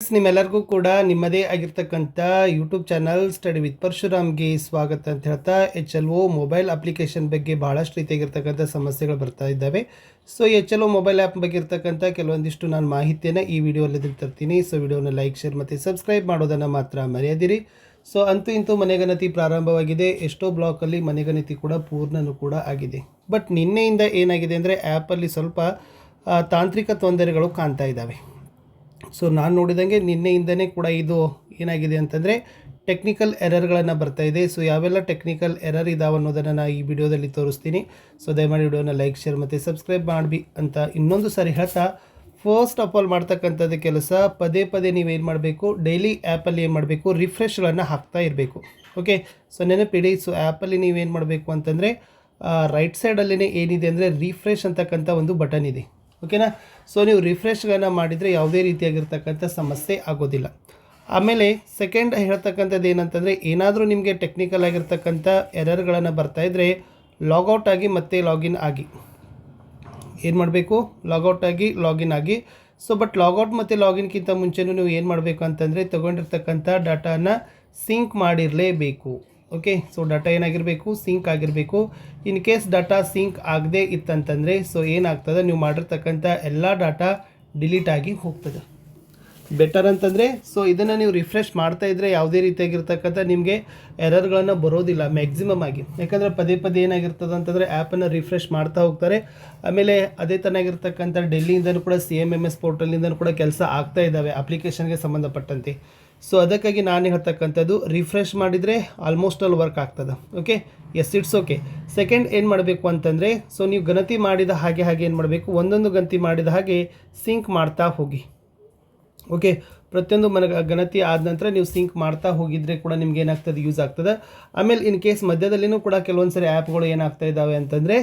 Friends, ನಿಮ್ಮೆಲ್ಲರಿಗೂ ಕೂಡ ನಿಮ್ಮದೇ ಆಗಿರ್ತಕ್ಕಂಥ ಯೂಟ್ಯೂಬ್ ಚಾನಲ್ ಸ್ಟಡಿ ವಿತ್ ಪರಶುರಾಮ್ಗೆ ಸ್ವಾಗತ ಅಂತ ಹೇಳ್ತಾ, HLO ಮೊಬೈಲ್ ಅಪ್ಲಿಕೇಶನ್ ಬಗ್ಗೆ ಭಾಳಷ್ಟು ರೀತಿಯಾಗಿರ್ತಕ್ಕಂಥ ಸಮಸ್ಯೆಗಳು ಬರ್ತಾ ಇದ್ದಾವೆ. ಸೊ HLO ಮೊಬೈಲ್ ಆ್ಯಪ್ ಬಗ್ಗೆ ಇರ್ತಕ್ಕಂಥ ಕೆಲವೊಂದಿಷ್ಟು ನಾನು ಮಾಹಿತಿಯನ್ನು ಈ ವಿಡಿಯೋದಲ್ಲಿ ತರ್ತೀನಿ. ಸೊ ವಿಡಿಯೋನ ಲೈಕ್, ಶೇರ್ ಮತ್ತು ಸಬ್ಸ್ಕ್ರೈಬ್ ಮಾಡೋದನ್ನು ಮಾತ್ರ ಮರೆಯದಿರಿ. ಸೊ ಅಂತೂ ಇಂತೂ ಮನೆಗಣತಿ ಪ್ರಾರಂಭವಾಗಿದೆ. ಎಷ್ಟೋ ಬ್ಲಾಕಲ್ಲಿ ಮನೆಗಣತಿ ಕೂಡ ಪೂರ್ಣನೂ ಕೂಡ ಆಗಿದೆ. ಬಟ್ ನಿನ್ನೆಯಿಂದ ಏನಾಗಿದೆ ಅಂದರೆ ಆ್ಯಪಲ್ಲಿ ಸ್ವಲ್ಪ ತಾಂತ್ರಿಕ ತೊಂದರೆಗಳು ಕಾಣ್ತಾ ಇದ್ದಾವೆ. ಸೊ ನಾನು ನೋಡಿದಂಗೆ ನಿನ್ನೆಯಿಂದನೇ ಕೂಡ ಇದು ಏನಾಗಿದೆ ಅಂತಂದರೆ ಟೆಕ್ನಿಕಲ್ ಎರರ್ಗಳನ್ನು ಬರ್ತಾ ಇದೆ. ಸೊ ಯಾವೆಲ್ಲ ಟೆಕ್ನಿಕಲ್ ಎರರ್ ಇದಾವೆ ಅನ್ನೋದನ್ನು ನಾನು ಈ ವಿಡಿಯೋದಲ್ಲಿ ತೋರಿಸ್ತೀನಿ. ಸೊ ದಯಮಾಡಿ ವಿಡಿಯೋನ ಲೈಕ್, ಶೇರ್ ಮತ್ತು ಸಬ್ಸ್ಕ್ರೈಬ್ ಮಾಡಿ ಅಂತ ಇನ್ನೊಂದು ಸಾರಿ ಹೇಳ್ತಾ, ಫಸ್ಟ್ ಆಫ್ ಆಲ್ ಮಾಡ್ತಕ್ಕಂಥದ್ದು ಕೆಲಸ, ಪದೇ ಪದೇ ನೀವೇನು ಮಾಡಬೇಕು, ಡೈಲಿ ಆ್ಯಪಲ್ಲಿ ಏನು ಮಾಡಬೇಕು, ರಿಫ್ರೆಶ್ಗಳನ್ನು ಹಾಕ್ತಾ ಇರಬೇಕು. ಓಕೆ, ಸೊ ನೆನಪಿಡಿ. ಸೊ ಆ್ಯಪಲ್ಲಿ ನೀವೇನು ಮಾಡಬೇಕು ಅಂತಂದರೆ ರೈಟ್ ಸೈಡಲ್ಲೇ ಏನಿದೆ ಅಂದರೆ ರಿಫ್ರೆಶ್ ಅಂತಕ್ಕಂಥ ಒಂದು ಬಟನ್ ಇದೆ. ಓಕೆನಾ. ಸೊ ನೀವು ರಿಫ್ರೆಶ್ಗಳನ್ನು ಮಾಡಿದರೆ ಯಾವುದೇ ರೀತಿಯಾಗಿರ್ತಕ್ಕಂಥ ಸಮಸ್ಯೆ ಆಗೋದಿಲ್ಲ. ಆಮೇಲೆ ಸೆಕೆಂಡ್ ಹೇಳ್ತಕ್ಕಂಥದ್ದು ಏನಂತಂದರೆ, ಏನಾದರೂ ನಿಮಗೆ ಟೆಕ್ನಿಕಲ್ ಆಗಿರ್ತಕ್ಕಂಥ ಎರರ್ಗಳನ್ನು ಬರ್ತಾಯಿದ್ರೆ ಲಾಗೌಟ್ ಆಗಿ ಮತ್ತೆ ಲಾಗಿನ್ ಆಗಿ. ಏನು ಮಾಡಬೇಕು? ಲಾಗೌಟ್ ಆಗಿ ಲಾಗಿನ್ ಆಗಿ. ಸೊ ಬಟ್ ಲಾಗೌಟ್ ಮತ್ತು ಲಾಗಿನ್ಗಿಂತ ಮುಂಚೆನೂ ನೀವು ಏನು ಮಾಡಬೇಕು ಅಂತಂದರೆ ತೊಗೊಂಡಿರ್ತಕ್ಕಂಥ ಡಾಟಾನ ಸಿಂಕ್ ಮಾಡಿರಲೇಬೇಕು. ಓಕೆ, ಸೊ ಡಾಟಾ ಏನಾಗಿರಬೇಕು? ಸಿಂಕ್ ಆಗಿರಬೇಕು. ಇನ್ ಕೇಸ್ ಡಾಟಾ ಸಿಂಕ್ ಆಗದೇ ಇತ್ತಂತಂದರೆ ಸೊ ಏನಾಗ್ತದೆ, ನೀವು ಮಾಡಿರ್ತಕ್ಕಂಥ ಎಲ್ಲ ಡಾಟಾ ಡಿಲೀಟ್ ಆಗಿ ಹೋಗ್ತದೆ. ಬೆಟರ್ ಅಂತಂದರೆ ಸೊ ಇದನ್ನು ನೀವು ರಿಫ್ರೆಶ್ ಮಾಡ್ತಾಯಿದ್ರೆ ಯಾವುದೇ ರೀತಿಯಾಗಿರ್ತಕ್ಕಂಥ ನಿಮಗೆ ಎರರ್ಗಳನ್ನು ಬರೋದಿಲ್ಲ ಮ್ಯಾಕ್ಸಿಮಮ್ ಆಗಿ. ಯಾಕಂದರೆ ಪದೇ ಪದೇ ಏನಾಗಿರ್ತದೆ ಅಂತಂದರೆ ಆ್ಯಪನ್ನು ರಿಫ್ರೆಶ್ ಮಾಡ್ತಾ ಹೋಗ್ತಾರೆ. ಆಮೇಲೆ ಅದೇ ತನಾಗಿರ್ತಕ್ಕಂಥ ಡೆಲ್ಲಿಯಿಂದನೂ ಕೂಡ CMMS ಪೋರ್ಟಲಿಂದನೂ ಕೂಡ ಕೆಲಸ ಆಗ್ತಾ ಇದ್ದಾವೆ ಅಪ್ಲಿಕೇಶನ್ಗೆ ಸಂಬಂಧಪಟ್ಟಂತೆ. ಸೊ ಅದಕ್ಕಾಗಿ ನಾನು ಹೇಳ್ತಕ್ಕಂಥದ್ದು, ರಿಫ್ರೆಶ್ ಮಾಡಿದರೆ ಆಲ್ಮೋಸ್ಟ್ ಆಲ್ ವರ್ಕ್ ಆಗ್ತದೆ. Okay, yes, it's okay. Second ಏನು ಮಾಡಬೇಕು ಅಂತಂದರೆ, ಸೊ ನೀವು ಗಣತಿ ಮಾಡಿದ ಹಾಗೆ ಏನು ಮಾಡಬೇಕು, ಒಂದೊಂದು ಗಣತಿ ಮಾಡಿದ ಹಾಗೆ ಸಿಂಕ್ ಮಾಡ್ತಾ ಹೋಗಿ. ಓಕೆ, ಪ್ರತಿಯೊಂದು ಗಣತಿ ಆದ ನಂತರ ನೀವು ಸಿಂಕ್ ಮಾಡ್ತಾ ಹೋಗಿದ್ರೆ ಕೂಡ ನಿಮ್ಗೆ ಏನಾಗ್ತದೆ, ಯೂಸ್ ಆಗ್ತದೆ. ಆಮೇಲೆ ಇನ್ ಕೇಸ್ ಮಧ್ಯದಲ್ಲಿನೂ ಕೂಡ ಕೆಲವೊಂದು ಸರಿ ಆ್ಯಪ್ಗಳು ಏನಾಗ್ತಾ ಇದ್ದಾವೆ ಅಂತಂದರೆ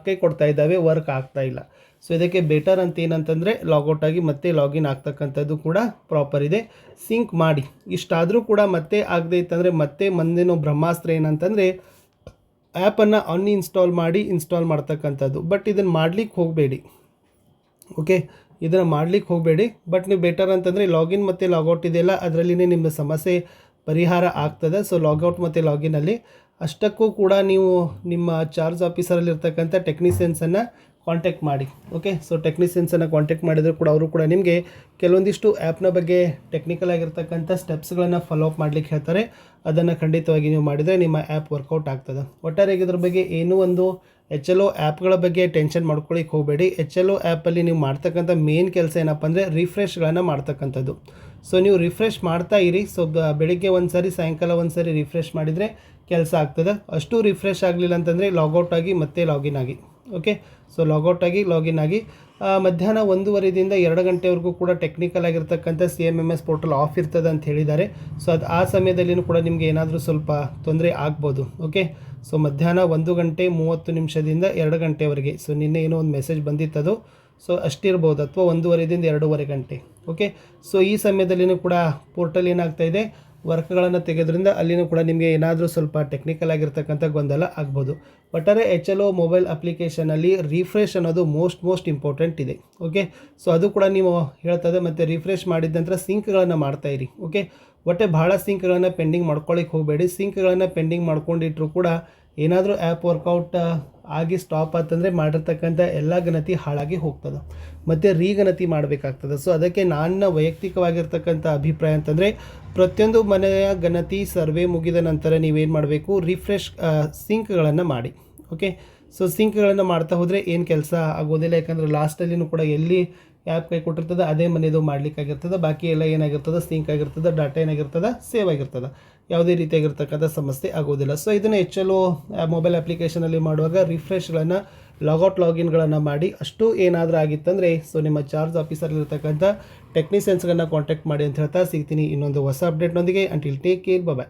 ಕೈ ಕೊಡ್ತಾ ಇದ್ದಾವೆ, ವರ್ಕ್ ಆಗ್ತಾ ಇಲ್ಲ. ಸೊ ಇದಕ್ಕೆ ಬೆಟರ್ ಅಂತ ಏನಂತಂದರೆ ಲಾಗೌಟ್ ಆಗಿ ಮತ್ತೆ ಲಾಗಿನ್ ಆಗ್ತಕ್ಕಂಥದ್ದು ಕೂಡ ಪ್ರಾಪರ್ ಇದೆ. ಸಿಂಕ್ ಮಾಡಿ. ಇಷ್ಟಾದರೂ ಕೂಡ ಮತ್ತೆ ಆಗದೆ ಇತ್ತಂದರೆ ಮತ್ತೆ ಮುಂದಿನ ಬ್ರಹ್ಮಾಸ್ತ್ರ ಏನಂತಂದರೆ ಆ್ಯಪನ್ನು ಅನ್ಇನ್ಸ್ಟಾಲ್ ಮಾಡಿ ಇನ್ಸ್ಟಾಲ್ ಮಾಡ್ತಕ್ಕಂಥದ್ದು. ಬಟ್ ಇದನ್ನು ಮಾಡಲಿಕ್ಕೆ ಹೋಗಬೇಡಿ. ಓಕೆ, ಇದನ್ನು ಮಾಡಲಿಕ್ಕೆ ಹೋಗಬೇಡಿ. ಬಟ್ ನೀವು ಬೆಟರ್ ಅಂತಂದರೆ ಲಾಗಿನ್ ಮತ್ತು ಲಾಗೌಟ್ ಇದೆಯಲ್ಲ, ಅದರಲ್ಲಿನೇ ನಿಮ್ಮ ಸಮಸ್ಯೆ ಪರಿಹಾರ ಆಗ್ತದೆ. ಸೊ ಲಾಗೌಟ್ ಮತ್ತು ಲಾಗಿನಲ್ಲಿ ಅಷ್ಟಕ್ಕೂ ಕೂಡ ನೀವು ನಿಮ್ಮ ಚಾರ್ಜ್ ಆಫೀಸರಲ್ಲಿರ್ತಕ್ಕಂಥ ಟೆಕ್ನಿಷಿಯನ್ಸನ್ನು ಕಾಂಟ್ಯಾಕ್ಟ್ ಮಾಡಿ. ಓಕೆ, ಸೊ ಟೆಕ್ನಿಷಿಯನ್ಸನ್ನು ಕಾಂಟ್ಯಾಕ್ಟ್ ಮಾಡಿದರೆ ಕೂಡ ಅವರು ಕೂಡ ನಿಮಗೆ ಕೆಲವೊಂದಿಷ್ಟು ಆ್ಯಪ್ನ ಬಗ್ಗೆ ಟೆಕ್ನಿಕಲ್ ಆಗಿರ್ತಕ್ಕಂಥ ಸ್ಟೆಪ್ಸ್ಗಳನ್ನು ಫಾಲೋ ಅಪ್ ಮಾಡಲಿಕ್ಕೆ ಹೇಳ್ತಾರೆ. ಅದನ್ನು ಖಂಡಿತವಾಗಿ ನೀವು ಮಾಡಿದರೆ ನಿಮ್ಮ ಆ್ಯಪ್ ವರ್ಕೌಟ್ ಆಗ್ತದೆ. ಒಟ್ಟಾರೆಯಾಗಿ ಇದ್ರ ಬಗ್ಗೆ ಏನೂ ಒಂದು HLO ಆ್ಯಪ್ಗಳ ಬಗ್ಗೆ ಟೆನ್ಷನ್ ಮಾಡ್ಕೊಳ್ಳಿಕ್ಕೆ ಹೋಗಬೇಡಿ. HLO ಆ್ಯಪಲ್ಲಿ ನೀವು ಮಾಡ್ತಕ್ಕಂಥ ಮೇನ್ ಕೆಲಸ ಏನಪ್ಪ ಅಂದರೆ ರಿಫ್ರೆಶ್ಗಳನ್ನು ಮಾಡ್ತಕ್ಕಂಥದ್ದು. ಸೊ ನೀವು ರಿಫ್ರೆಶ್ ಮಾಡ್ತಾ ಇರಿ. ಸೊ ಬೆಳಿಗ್ಗೆ ಒಂದು ಸಾರಿ, ಸಾಯಂಕಾಲ ಒಂದು ಸಾರಿ ರಿಫ್ರೆಶ್ ಮಾಡಿದರೆ ಕೆಲಸ ಆಗ್ತದೆ. ಅಷ್ಟು ರಿಫ್ರೆಶ್ ಆಗಲಿಲ್ಲ ಅಂತಂದರೆ ಲಾಗೌಟ್ ಆಗಿ ಮತ್ತೆ ಲಾಗಿನ್ ಆಗಿ. ಓಕೆ, ಸೊ ಲಾಗೌಟ್ ಆಗಿ ಲಾಗಿನ್ ಆಗಿ ಮಧ್ಯಾಹ್ನ 1:30ದಿಂದ 2 ಗಂಟೆವರೆಗೂ ಕೂಡ ಟೆಕ್ನಿಕಲ್ ಆಗಿರ್ತಕ್ಕಂಥ CMMS ಪೋರ್ಟಲ್ ಆಫ್ ಇರ್ತದೆ ಅಂತ ಹೇಳಿದ್ದಾರೆ. ಸೊ ಅದು ಆ ಸಮಯದಲ್ಲಿನೂ ಕೂಡ ನಿಮಗೆ ಏನಾದರೂ ಸ್ವಲ್ಪ ತೊಂದರೆ ಆಗ್ಬೋದು. ಓಕೆ, ಸೊ ಮಧ್ಯಾಹ್ನ 1:30 2 ಗಂಟೆವರೆಗೆ. ಸೊ ನಿನ್ನೆ ಏನೋ ಒಂದು ಮೆಸೇಜ್ ಬಂದಿತ್ತದು. ಸೊ ಅಷ್ಟಿರ್ಬೋದು, ಅಥವಾ 1:30ದಿಂದ 2:30 ಗಂಟೆ. ಓಕೆ, ಸೊ ಈ ಸಮಯದಲ್ಲಿನೂ ಕೂಡ ಪೋರ್ಟಲ್ ಏನಾಗ್ತಾಯಿದೆ, ವರ್ಕ್ಗಳನ್ನು ತೆಗೆದ್ರಿಂದ ಅಲ್ಲಿನೂ ಕೂಡ ನಿಮಗೆ ಏನಾದರೂ ಸ್ವಲ್ಪ ಟೆಕ್ನಿಕಲ್ ಆಗಿರ್ತಕ್ಕಂಥ ಗೊಂದಲ ಆಗ್ಬೋದು. ಒಟ್ಟಾರೆ HLO ಮೊಬೈಲ್ ಅಪ್ಲಿಕೇಶನಲ್ಲಿ ರಿಫ್ರೆಶ್ ಅನ್ನೋದು ಮೋಸ್ಟ್ ಇಂಪಾರ್ಟೆಂಟ್ ಇದೆ. ಓಕೆ, ಸೊ ಅದು ಕೂಡ ನೀವು ಹೇಳ್ತದೆ. ಮತ್ತು ರಿಫ್ರೆಶ್ ಮಾಡಿದ ನಂತರ ಸಿಂಕ್ಗಳನ್ನು ಮಾಡ್ತಾಯಿರಿ. ಓಕೆ, ಒಟ್ಟೆ ಭಾಳ ಸಿಂಕ್ಗಳನ್ನು ಪೆಂಡಿಂಗ್ ಮಾಡ್ಕೊಳ್ಳಿಕ್ಕೆ ಹೋಗಬೇಡಿ. ಸಿಂಕ್ಗಳನ್ನು ಪೆಂಡಿಂಗ್ ಮಾಡ್ಕೊಂಡಿಟ್ಟರು ಕೂಡ ಏನಾದರೂ ಆ್ಯಪ್ ವರ್ಕೌಟ್ ಆಗಿ ಸ್ಟಾಪ್ ಆತಂದರೆ ಮಾಡಿರ್ತಕ್ಕಂಥ ಎಲ್ಲ ಗಣತಿ ಹಾಳಾಗಿ ಹೋಗ್ತದೆ, ಮತ್ತು ರೀಗಣತಿ ಮಾಡಬೇಕಾಗ್ತದೆ. ಸೊ ಅದಕ್ಕೆ ನನ್ನ ವೈಯಕ್ತಿಕವಾಗಿರ್ತಕ್ಕಂಥ ಅಭಿಪ್ರಾಯ ಅಂತಂದರೆ, ಪ್ರತಿಯೊಂದು ಮನೆಯ ಗಣತಿ ಸರ್ವೆ ಮುಗಿದ ನಂತರ ನೀವೇನು ಮಾಡಬೇಕು, ರಿಫ್ರೆಶ್ ಸಿಂಕ್ಗಳನ್ನು ಮಾಡಿ. ಓಕೆ, ಸೊ ಸಿಂಕ್ಗಳನ್ನು ಮಾಡ್ತಾ ಹೋದರೆ ಏನು ಕೆಲಸ ಆಗೋದಿಲ್ಲ. ಯಾಕಂದರೆ ಲಾಸ್ಟಲ್ಲಿನೂ ಕೂಡ ಎಲ್ಲಿ ಆ್ಯಪ್ ಕೈ ಕೊಟ್ಟಿರ್ತದೆ ಅದೇ ಮನೆಯದು ಮಾಡಲಿಕ್ಕಾಗಿರ್ತದೆ. ಬಾಕಿ ಎಲ್ಲ ಏನಾಗಿರ್ತದೆ, ಸಿಂಕ್ ಆಗಿರ್ತದೆ, ಡಾಟಾ ಏನಾಗಿರ್ತದೆ, ಸೇವ್ ಆಗಿರ್ತದೆ. ಯಾವುದೇ ರೀತಿಯಾಗಿರ್ತಕ್ಕಂಥ ಸಮಸ್ಯೆ ಆಗೋದಿಲ್ಲ. ಸೊ ಇದನ್ನು HLO ಮೊಬೈಲ್ ಅಪ್ಲಿಕೇಶನಲ್ಲಿ ಮಾಡುವಾಗ ರಿಫ್ರೆಶ್ಗಳನ್ನು, ಲಾಗೌಟ್ ಲಾಗಿನ್ಗಳನ್ನು ಮಾಡಿ. ಅಷ್ಟು ಏನಾದರೂ ಆಗಿತ್ತಂದರೆ ಸೊ ನಿಮ್ಮ ಚಾರ್ಜ್ ಆಫೀಸಲ್ಲಿರ್ತಕ್ಕಂಥ ಟೆಕ್ನಿಷಿಯನ್ಸ್ಗಳನ್ನು ಕಾಂಟ್ಯಾಕ್ಟ್ ಮಾಡಿ ಅಂತ ಹೇಳ್ತಾ ಸಿಗ್ತೀನಿ ಇನ್ನೊಂದು ಹೊಸ ಅಪ್ಡೇಟ್ನೊಂದಿಗೆ. ಅಂಟಿಲ್ ಟೇಕ್ ಕೇರ್, ಬಾಯ್.